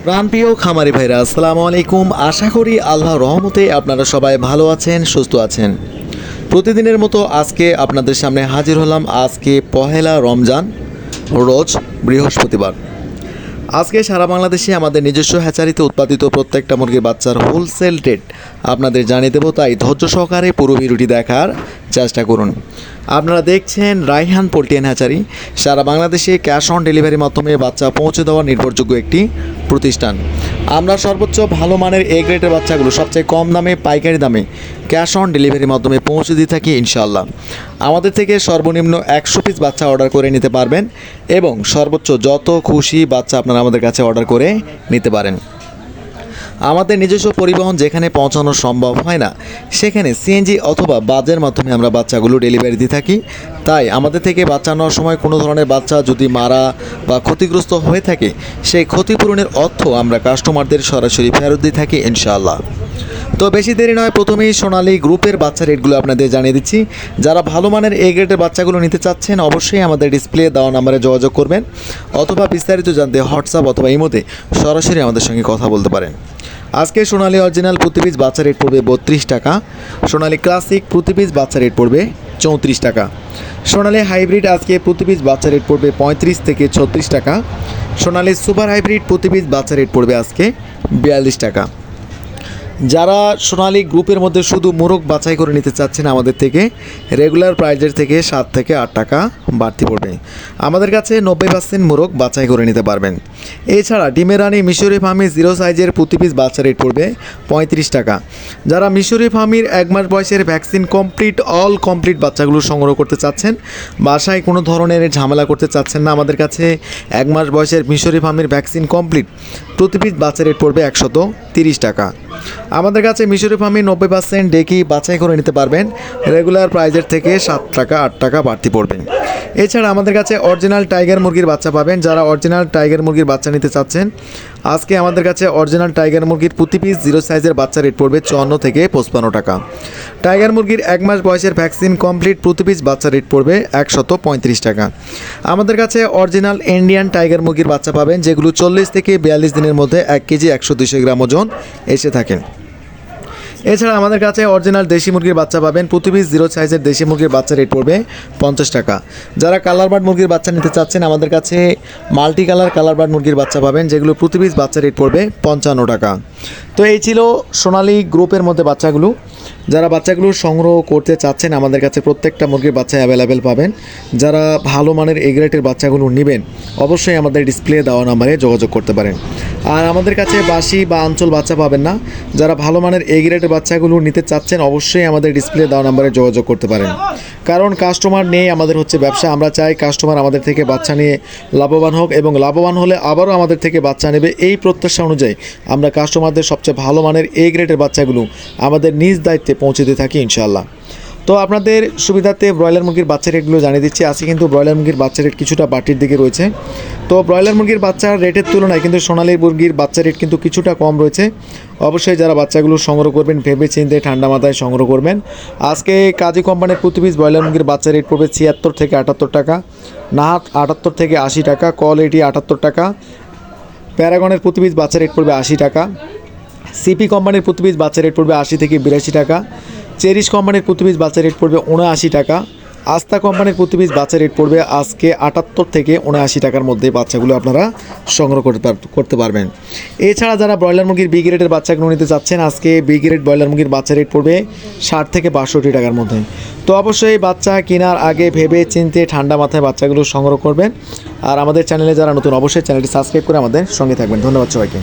প্রাণপ্রিয় খামারি ভাইরা আসসালামু আলাইকুম। আশা করি আল্লাহর রহমতে আপনারা সবাই ভালো আছেন, সুস্থ আছেন। প্রতিদিনের মতো আজকে আপনাদের সামনে হাজির হলাম। আজকে পহেলা রমজান, রোজ বৃহস্পতিবার। আজকে সারা বাংলাদেশে আমাদের নিজস্ব হ্যাচারিতে উৎপাদিত প্রত্যেকটা মুরগির বাচ্চার হোলসেল রেট আপনাদের জানিয়ে দেবো, তাই ধৈর্য সহকারে পুরো ভিডিওটি দেখার চেষ্টা করুন। আপনারা দেখছেন রায়হান পোল্ট্রি অ্যান্ড হ্যাচারি। সারা বাংলাদেশে ক্যাশ অন ডেলিভারির মাধ্যমে বাচ্চা পৌঁছে দেওয়া নির্ভরযোগ্য একটি প্রতিষ্ঠান। আমরা সর্বোচ্চ ভালো মানের এ গ্রেডের বাচ্চাগুলো সবচেয়ে কম দামে, পাইকারি দামে ক্যাশ অন ডেলিভারির মাধ্যমে পৌঁছে দিয়ে থাকি ইনশাআল্লাহ। আমাদের থেকে সর্বনিম্ন 100 পিস বাচ্চা অর্ডার করে নিতে পারবেন এবং সর্বোচ্চ যত খুশি বাচ্চা আপনারা আমাদের কাছে অর্ডার করে নিতে পারেন। আমাদের নিজস্ব পরিবহন যেখানে পৌঁছানো সম্ভব হয় না, সেখানে সিএনজি অথবা বাসের মাধ্যমে আমরা বাচ্চাগুলো ডেলিভারি দিয়ে থাকি। তাই আমাদের থেকে বাচ্চা নেওয়ার সময় কোনো ধরনের বাচ্চা যদি মারা বা ক্ষতিগ্রস্ত হয়ে থাকে, সেই ক্ষতিপূরণের অর্থ আমরা কাস্টমারদের সরাসরি ফেরত দিয়ে থাকি ইনশাআল্লাহ। তো বেশি দেরি নয়, প্রথমেই সোনালী গ্রুপের বাচ্চা রেটগুলো আপনাদের জানিয়ে দিচ্ছি। যারা ভালো মানের এ গ্রেডের বাচ্চাগুলো নিতে চাচ্ছেন, অবশ্যই আমাদের ডিসপ্লে দেওয়া নাম্বারে যোগাযোগ করবেন অথবা বিস্তারিত জানতে হোয়াটসঅ্যাপ অথবা ইমোতে সরাসরি আমাদের সঙ্গে কথা বলতে পারেন। আজকে সোনালী অরিজিনাল প্রতি পিস বাচ্চা রেট পড়বে 32 টাকা। সোনালী ক্লাসিক প্রতি পিস বাচ্চা রেট পড়বে 34 টাকা। সোনালী হাইব্রিড আজকে প্রতি পিস বাচ্চা রেট পড়বে 35 থেকে 36 টাকা। সোনালী সুপার হাইব্রিড প্রতি পিস বাচ্চা রেট পড়বে আজকে 42 টাকা। যারা সোনালী গ্রুপের মধ্যে শুধু মোরগ বাছাই করে নিতে চাচ্ছেন, আমাদের থেকে রেগুলার প্রাইজের থেকে 7 থেকে 8 টাকা বাড়তি পড়বে। আমাদের কাছে 90% মোরগ বাছাই করে নিতে পারবেন। এছাড়া ডিমের রানী মিশরি ফার্মি 0 সাইজের প্রতি পিস বাচ্চা রেট পড়বে 35 টাকা। যারা মিশরি ফার্মির 1 মাস বয়সের ভ্যাকসিন অল কমপ্লিট বাচ্চাগুলো সংগ্রহ করতে চাচ্ছেন, বাসায় কোনো ধরনের ঝামেলা করতে চাচ্ছেন না, আমাদের কাছে 1 মাস বয়সের মিশরি ফার্মির ভ্যাকসিন কমপ্লিট প্রতি পিস বাচ্চা রেট পড়বে 130 টাকা। আমাদের কাছে মিশরি ফার্মি 90% ডেকি বাছাই করে নিতে পারবেন, রেগুলার প্রাইজের থেকে 7 টাকা 8 টাকা বাড়তি পড়বে। এছাড়া আমাদের কাছে অরিজিনাল টাইগার মুরগির বাচ্চা পাবেন। যারা অরিজিনাল টাইগার মুরগির বাচ্চা নিতে চাচ্ছেন, আজকে আমাদের কাছে অরিজিনাল টাইগার মুরগির প্রতি পিস 0 সাইজের বাচ্চা রেট পড়বে 54 থেকে 55 টাকা। টাইগার মুরগির 1 মাস বয়সের ভ্যাকসিন কমপ্লিট প্রতি পিস বাচ্চা রেট পড়বে 135 টাকা। আমাদের কাছে অরিজিনাল ইন্ডিয়ান টাইগার মুরগির বাচ্চা পাবেন, যেগুলো 40 থেকে 42 দিনের মধ্যে 1 কেজি 100-200 গ্রাম ওজন এসে থাকেন। এছাড়া আমাদের কাছে অরিজিনাল দেশি মুরগির বাচ্চা পাবেন, প্রতি পিস 0 সাইজের দেশি মুরগির বাচ্চা রেট পড়বে 50 টাকা। যারা কালার বার্ড মুরগির বাচ্চা নিতে চাচ্ছেন, আমাদের কাছে মাল্টি কালার বার্ড মুরগির বাচ্চা পাবেন, যেগুলো প্রতি পিস বাচ্চা রেট পড়বে 55 টাকা। তো এই ছিল সোনালী গ্রুপের মধ্যে বাচ্চাগুলো। যারা বাচ্চাগুলো সংগ্রহ করতে চাচ্ছেন, আমাদের কাছে প্রত্যেকটা মুরগির বাচ্চা অ্যাভেলেবেল পাবেন। যারা ভালো মানের এ গ্রেডের বাচ্চাগুলো নেবেন, অবশ্যই আমাদের ডিসপ্লে দেওয়া নাম্বারে যোগাযোগ করতে পারেন। আর আমাদের কাছে বাসি বা আঞ্চল বাচ্চা পাবেন না। যারা ভালো মানের এ গ্রেডের বাচ্চাগুলো নিতে চাচ্ছেন, অবশ্যই আমাদের ডিসপ্লে দেওয়া নাম্বারে যোগাযোগ করতে পারেন। কারণ কাস্টমার নেই আমাদের হচ্ছে ব্যবসা। আমরা চাই কাস্টমার আমাদের থেকে বাচ্চা নিয়ে লাভবান হোক এবং লাভবান হলে আবারও আমাদের থেকে বাচ্চা নেবে। এই প্রত্যাশা অনুযায়ী আমরা কাস্টমারদের সবচেয়ে ভালো মানের এ গ্রেডের বাচ্চাগুলো আমাদের নিজ দায়িত্বে পৌঁছে দিয়ে থাকি ইনশাআল্লাহ। তো আপনাদের সুবিধার্থে ব্রয়লার মুরগির বাচ্চা রেটগুলো জানিয়ে দিচ্ছি। আজকে কিন্তু ব্রয়লার মুরগির বাচ্চা রেট কিছুটা বাড়তির দিকে রয়েছে। তো ব্রয়লার মুরগির বাচ্চার রেটের তুলনায় কিন্তু সোনালী মুরগির বাচ্চা রেট কিন্তু কিছুটা কম রয়েছে। অবশ্যই যারা বাচ্চাগুলো সংগ্রহ করবেন, ভেবে চিন্তে ঠান্ডা মাথায় সংগ্রহ করবেন। আজকে কাজী কোম্পানির প্রতি পিস ব্রয়লার মুরগির বাচ্চা রেট পড়বে 76 থেকে 78 টাকা, নাহাত 78 থেকে 80 টাকা, কোয়ালিটি 78 টাকা, প্যারাগনের প্রতি পিস বাচ্চা রেট পড়বে 80 টাকা, সিপি কোম্পানির প্রতি পিস বাচ্চা রেট পড়বে 80 থেকে 82 টাকা, চেরিশ কোম্পানির প্রতি পিস বাচ্চা রেট পড়বে 79 টাকা, আস্থা কোম্পানির প্রতি পিস বাচ্চা রেট পড়বে আজকে 78 থেকে 79 টাকার মধ্যে বাচ্চাগুলো আপনারা সংগ্রহ করতে পারবেন। এছাড়া যারা ব্রয়লার মুরগির বি গ্রেডের বাচ্চাগুলো নিতে চাচ্ছেন, আজকে বি গ্রেড ব্রয়লার মুরগির বাচ্চা রেট পড়বে 60 থেকে 62 টাকার মধ্যে। তো অবশ্যই বাচ্চা কেনার আগে ভেবে চিন্তে ঠান্ডা মাথায় বাচ্চাগুলো সংগ্রহ করবেন। আর আমাদের চ্যানেলে যারা নতুন, অবশ্যই চ্যানেলটি সাবস্ক্রাইব করে আমাদের সঙ্গে থাকবেন। ধন্যবাদ সবাইকে।